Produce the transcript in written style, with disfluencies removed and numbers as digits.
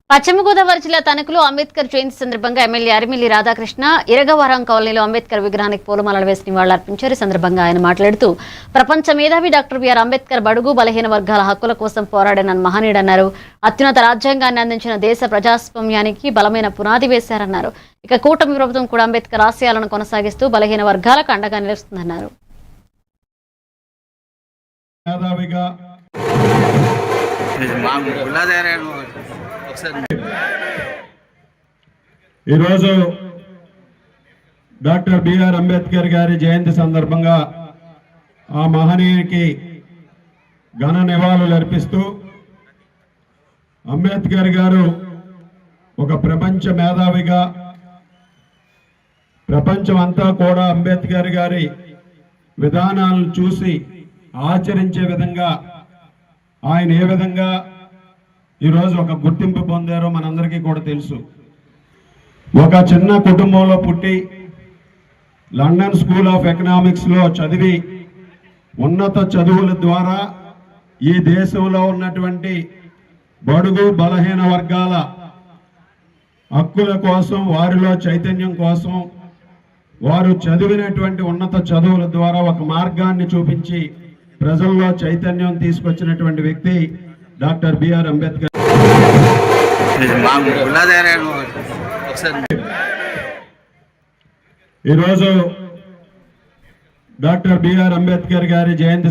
పశ్చిమ గోదావరి జిల్లా తణుకులో అంబేద్కర్ జయంతి సందర్భంగా ఎమ్మెల్యే అరిమిల్లి రాధాకృష్ణ ఇరగవరం కాలనీలో అంబేద్కర్ విగ్రహానికి పూలమాలలు వేసి నివాళులర్పించారు. ఈ సందర్భంగా ఆయన మాట్లాడుతూ ప్రపంచ మేధావి డాక్టర్ బిఆర్ అంబేద్కర్ బడుగు బలహీన వర్గాల హక్కుల కోసం పోరాడిన మహనీయుడన్నారు. అత్యున్నత రాజ్యాంగాన్ని అందించిన దేశ ప్రజాస్వామ్యానికి బలమైన పునాది వేశారన్నారు. ఇక కూటమి ప్రభుత్వం కూడా అంబేద్కర్ ఆశయాలను కొనసాగిస్తూ బలహీన వర్గాలకు అండగా నిలుస్తుందన్నారు. ఈరోజు డాక్టర్ బిఆర్ అంబేద్కర్ గారి జయంతి సందర్భంగా ఆ మహనీయునికి ఘన నివాళులు అర్పిస్తూ అంబేద్కర్ గారు ఒక ప్రపంచ మేధావిగా ప్రపంచం అంతా కూడా అంబేద్కర్ గారి విధానాలను చూసి ఆచరించే విధంగా ఆయన ఏ విధంగా ఈరోజు ఒక గుర్తింపు పొందారో మనందరికీ కూడా తెలుసు. ఒక చిన్న కుటుంబంలో పుట్టి లండన్ స్కూల్ ఆఫ్ ఎకనామిక్స్లో చదివి ఉన్నత చదువుల ద్వారా ఈ దేశంలో ఉన్నటువంటి బడుగు బలహీన వర్గాల హక్కుల కోసం, వారిలో చైతన్యం కోసం వారు చదివినటువంటి ఉన్నత చదువుల ద్వారా ఒక మార్గాన్ని చూపించి ప్రజల్లో చైతన్యం తీసుకొచ్చినటువంటి వ్యక్తి డాక్టర్ బిఆర్ అంబేద్కర్. ఈరోజు డాక్టర్ బిఆర్ అంబేద్కర్ గారి జయంతి